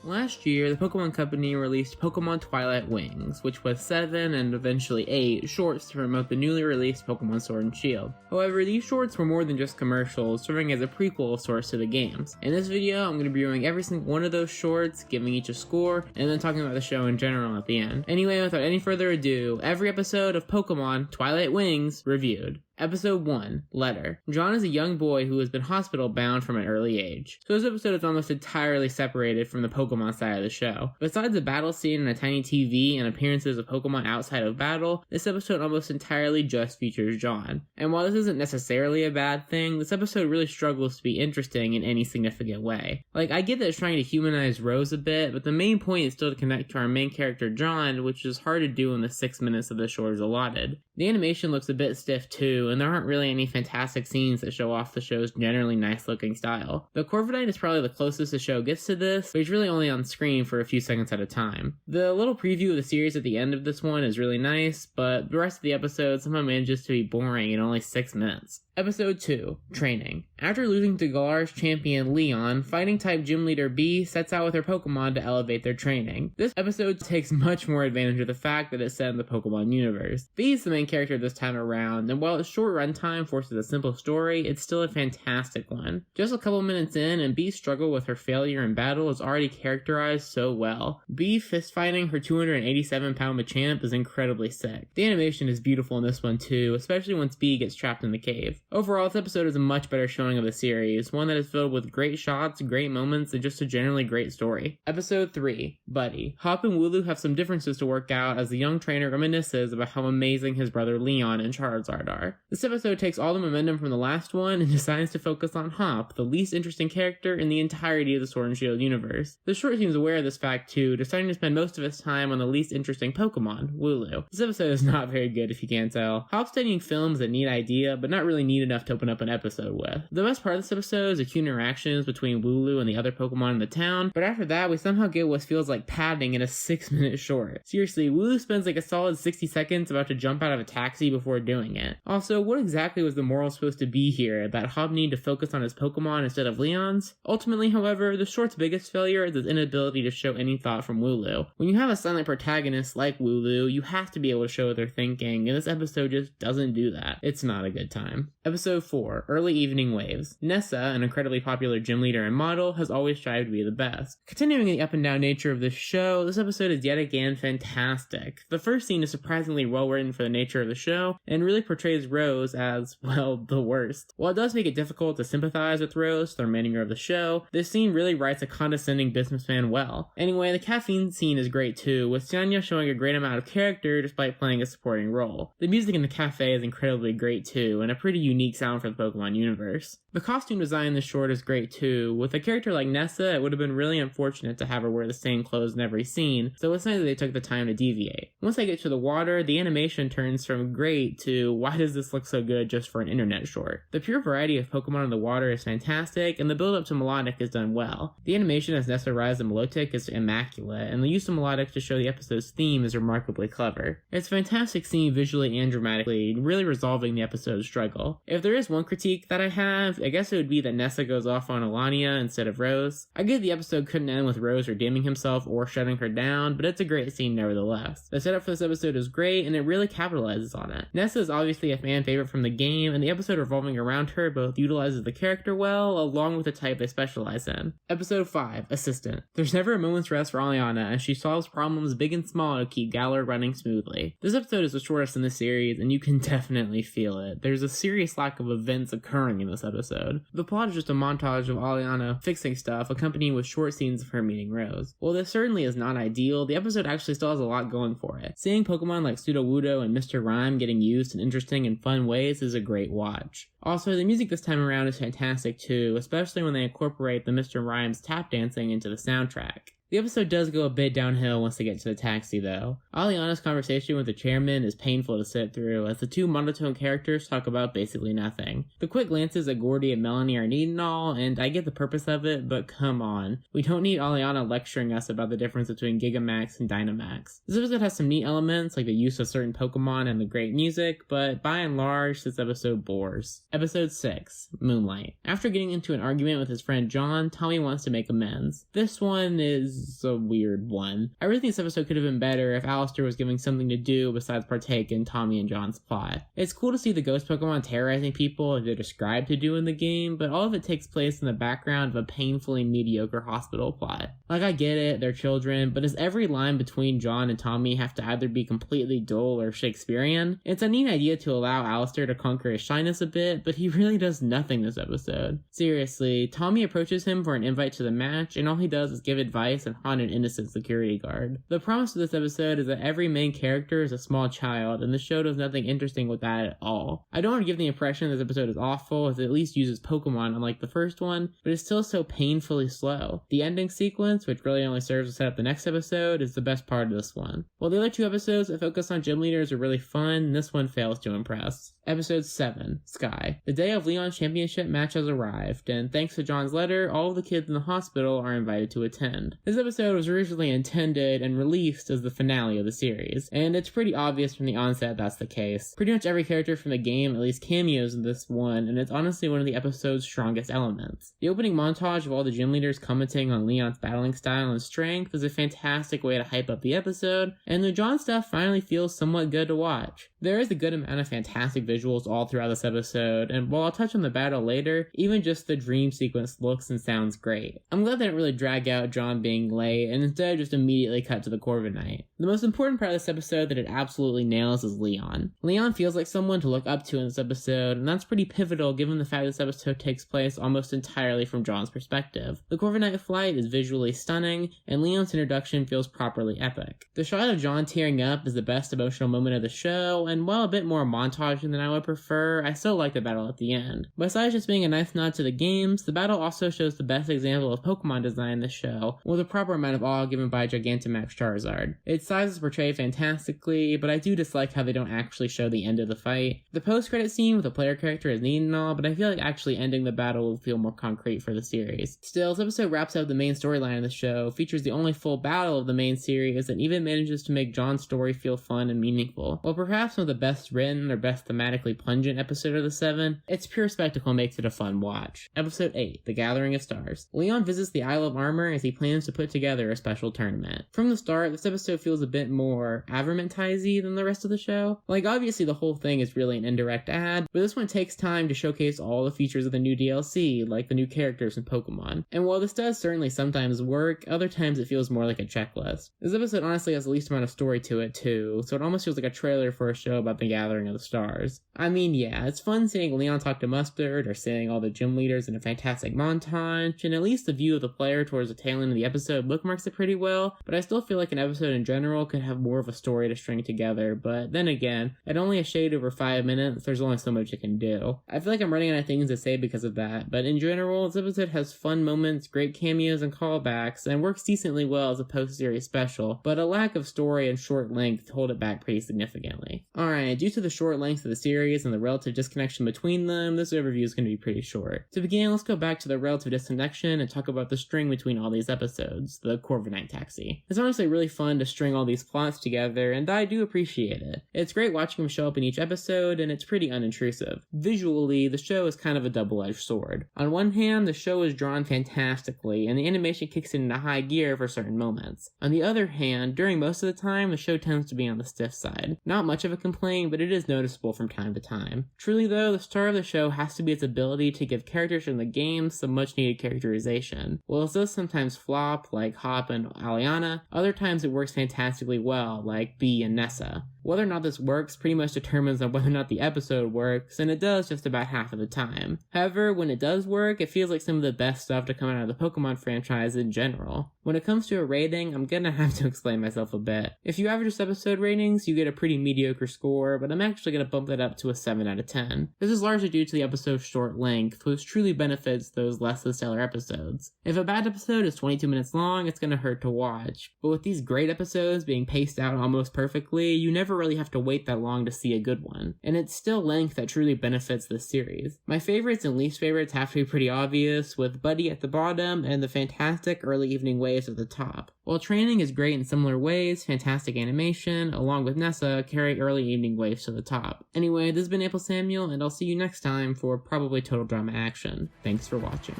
Last year, the Pokemon Company released Pokemon Twilight Wings, which was 7 and eventually 8 shorts to promote the newly released Pokemon Sword and Shield. However, these shorts were more than just commercials, serving as a prequel of sorts to the games. In this video, I'm going to be reviewing every single one of those shorts, giving each a score, and then talking about the show in general at the end. Anyway, without any further ado, every episode of Pokemon Twilight Wings reviewed. Episode 1, Letter. John is a young boy who has been hospital bound from an early age. So this episode is almost entirely separated from the Pokemon side of the show. Besides the battle scene and a tiny TV and appearances of Pokemon outside of battle, this episode almost entirely just features John. And while this isn't necessarily a bad thing, this episode really struggles to be interesting in any significant way. Like, I get that it's trying to humanize Rose a bit, but the main point is still to connect to our main character John, which is hard to do in the 6 minutes of the short is allotted. The animation looks a bit stiff too, and there aren't really any fantastic scenes that show off the show's generally nice looking style. The Corviknight is probably the closest the show gets to this, but he's really only on screen for a few seconds at a time. The little preview of the series at the end of this one is really nice, but the rest of the episode somehow manages to be boring in only 6 minutes. Episode 2, Training. After losing to Galar's champion Leon, fighting-type gym leader B sets out with her Pokemon to elevate their training. This episode takes much more advantage of the fact that it's set in the Pokemon universe. B is the main character this time around, and while its short runtime forces a simple story, it's still a fantastic one. Just a couple minutes in, and B's struggle with her failure in battle is already characterized so well. B fist-fighting her 287-pound Machamp is incredibly sick. The animation is beautiful in this one too, especially once B gets trapped in the cave. Overall, this episode is a much better showing of the series, one that is filled with great shots, great moments, and just a generally great story. Episode 3, Buddy. Hop and Wooloo have some differences to work out as the young trainer reminisces about how amazing his brother Leon and Charizard are. This episode takes all the momentum from the last one and decides to focus on Hop, the least interesting character in the entirety of the Sword and Shield universe. The short seems aware of this fact too, deciding to spend most of its time on the least interesting Pokemon, Wooloo. This episode is not very good if you can't tell. Hop studying film is a neat idea, but not really neat enough to open up an episode with. The best part of this episode is the cute interactions between Wooloo and the other Pokemon in the town, but after that we somehow get what feels like padding in a 6-minute short. Seriously, Wooloo spends like a solid 60 seconds about to jump out of a taxi before doing it. Also, what exactly was the moral supposed to be here, that Hop needed to focus on his Pokemon instead of Leon's? Ultimately, however, the short's biggest failure is its inability to show any thought from Wooloo. When you have a silent protagonist like Wooloo, you have to be able to show what they're thinking, and this episode just doesn't do that. It's not a good time. Episode 4, Early Evening Waves. Nessa, an incredibly popular gym leader and model, has always strived to be the best. Continuing the up and down nature of this show, this episode is yet again fantastic. The first scene is surprisingly well written for the nature of the show, and really portrays Rose as, well, the worst. While it does make it difficult to sympathize with Rose, the remainder of the show, this scene really writes a condescending businessman well. Anyway, the caffeine scene is great too, with Sanya showing a great amount of character despite playing a supporting role. The music in the cafe is incredibly great too, and a pretty unique sound for the Pokemon universe. The costume design in this short is great too. With a character like Nessa, it would have been really unfortunate to have her wear the same clothes in every scene, so it's nice that they took the time to deviate. Once they get to the water, the animation turns from great to why does this look so good just for an internet short. The pure variety of Pokemon in the water is fantastic, and the build up to Melodic is done well. The animation as Nessa rides the Milotic is immaculate, and the use of Melodic to show the episode's theme is remarkably clever. It's a fantastic scene visually and dramatically, really resolving the episode's struggle. If there is one critique that I have, I guess it would be that Nessa goes off on Alania instead of Rose. I get the episode couldn't end with Rose redeeming himself or shutting her down, but it's a great scene nevertheless. The setup for this episode is great, and it really capitalizes on it. Nessa is obviously a fan favorite from the game, and the episode revolving around her both utilizes the character well, along with the type they specialize in. Episode 5, Assistant. There's never a moment's rest for Aliana, and she solves problems big and small to keep Galar running smoothly. This episode is the shortest in the series, and you can definitely feel it. There's a serious lack of events occurring in this episode. The plot is just a montage of Aliana fixing stuff, accompanied with short scenes of her meeting Rose. While this certainly is not ideal, the episode actually still has a lot going for it. Seeing Pokemon like Sudowoodo and Mr. Rhyme getting used in interesting and fun ways is a great watch. Also, the music this time around is fantastic too, especially when they incorporate the Mr. Rhyme's tap dancing into the soundtrack. The episode does go a bit downhill once they get to the taxi though. Aliana's conversation with the chairman is painful to sit through as the two monotone characters talk about basically nothing. The quick glances at Gordy and Melanie are neat and all, and I get the purpose of it, but come on. We don't need Aliana lecturing us about the difference between Gigamax and Dynamax. This episode has some neat elements like the use of certain Pokemon and the great music, but by and large, this episode bores. Episode 6, Moonlight. After getting into an argument with his friend John, Tommy wants to make amends. This one is is a weird one. I really think this episode could have been better if Alistair was given something to do besides partake in Tommy and John's plot. It's cool to see the ghost Pokemon terrorizing people as they're described to do in the game, but all of it takes place in the background of a painfully mediocre hospital plot. Like, I get it, they're children, but does every line between John and Tommy have to either be completely dull or Shakespearean? It's a neat idea to allow Alistair to conquer his shyness a bit, but he really does nothing this episode. Seriously, Tommy approaches him for an invite to the match, and all he does is give advice and haunt an innocent security guard. The promise of this episode is that every main character is a small child, and the show does nothing interesting with that at all. I don't want to give the impression this episode is awful, as it at least uses Pokemon unlike the first one, but it's still so painfully slow. The ending sequence, which really only serves to set up the next episode, is the best part of this one. While the other two episodes that focus on gym leaders are really fun, this one fails to impress. Episode 7, Sky. The day of Leon's championship match has arrived, and thanks to John's letter, all of the kids in the hospital are invited to attend. This episode was originally intended and released as the finale of the series, and it's pretty obvious from the onset that's the case. Pretty much every character from the game at least cameos in this one, and it's honestly one of the episode's strongest elements. The opening montage of all the gym leaders commenting on Leon's battling style and strength is a fantastic way to hype up the episode, and the John stuff finally feels somewhat good to watch. There is a good amount of fantastic visuals all throughout this episode, and while I'll touch on the battle later, even just the dream sequence looks and sounds great. I'm glad they didn't really drag out John being late, and instead just immediately cut to the Corviknight. The most important part of this episode that it absolutely nails is Leon. Leon feels like someone to look up to in this episode, and that's pretty pivotal given the fact this episode takes place almost entirely from John's perspective. The Corviknight flight is visually stunning, and Leon's introduction feels properly epic. The shot of John tearing up is the best emotional moment of the show, and while a bit more montage than I would prefer, I still like the battle at the end. Besides just being a nice nod to the games, the battle also shows the best example of Pokemon design in the show, with a proper amount of awe given by Gigantamax Charizard. Its size is portrayed fantastically, but I do dislike how they don't actually show the end of the fight. The post-credit scene with the player character is neat and all, but I feel like actually ending the battle will feel more concrete for the series. Still, this episode wraps up the main storyline of the show, features the only full battle of the main series, and even manages to make John's story feel fun and meaningful. While perhaps one of the best written or best thematically pungent episode of the 7, its pure spectacle makes it a fun watch. Episode 8, The Gathering of Stars. Leon visits the Isle of Armor as he plans to put together a special tournament. From the start, this episode feels a bit more advertising-y than the rest of the show. Like, obviously the whole thing is really an indirect ad, but this one takes time to showcase all the features of the new DLC, like the new characters and Pokemon. And while this does certainly sometimes work, other times it feels more like a checklist. This episode honestly has the least amount of story to it too, so it almost feels like a trailer for a show about the Gathering of the Stars. I mean, yeah, it's fun seeing Leon talk to Mustard, or seeing all the gym leaders in a fantastic montage, and at least the view of the player towards the tail end of the episode bookmarks it pretty well, but I still feel like an episode in general could have more of a story to string together, but then again, at only a shade over 5 minutes, there's only so much it can do. I feel like I'm running out of things to say because of that, but in general, this episode has fun moments, great cameos and callbacks, and works decently well as a post-series special, but a lack of story and short length hold it back pretty significantly. Alright, due to the short length of the series and the relative disconnection between them, this overview is going to be pretty short. To begin, let's go back to the relative disconnection and talk about the string between all these episodes, the Corviknight taxi. It's honestly really fun to string all these plots together, and I do appreciate it. It's great watching them show up in each episode, and it's pretty unintrusive. Visually, the show is kind of a double-edged sword. On one hand, the show is drawn fantastically, and the animation kicks it into high gear for certain moments. On the other hand, during most of the time, the show tends to be on the stiff side. Not much of a complaint, but it is noticeable from time to time. Truly though, the star of the show has to be its ability to give characters from the game some much needed characterization. While it does sometimes flop, like Hop and Aliana, other times it works fantastically well, like Bee and Nessa. Whether or not this works pretty much determines on whether or not the episode works, and it does just about half of the time. However, when it does work, it feels like some of the best stuff to come out of the Pokemon franchise in general. When it comes to a rating, I'm gonna have to explain myself a bit. If you average this episode ratings, you get a pretty mediocre score, but I'm actually gonna bump that up to a 7 out of 10. This is largely due to the episode's short length, which truly benefits those less than stellar episodes. If a bad episode is 22 minutes long, it's gonna hurt to watch. But with these great episodes being paced out almost perfectly, you never really have to wait that long to see a good one. And it's still length that truly benefits this series. My favorites and least favorites have to be pretty obvious, with Buddy at the bottom and the fantastic early evening waves at the top. While training is great in similar ways, fantastic animation, along with Nessa, carry early evening waves to the top. Anyway, this has been AmpleSamuel, and I'll see you next time for probably Total Drama Action. Thanks for watching.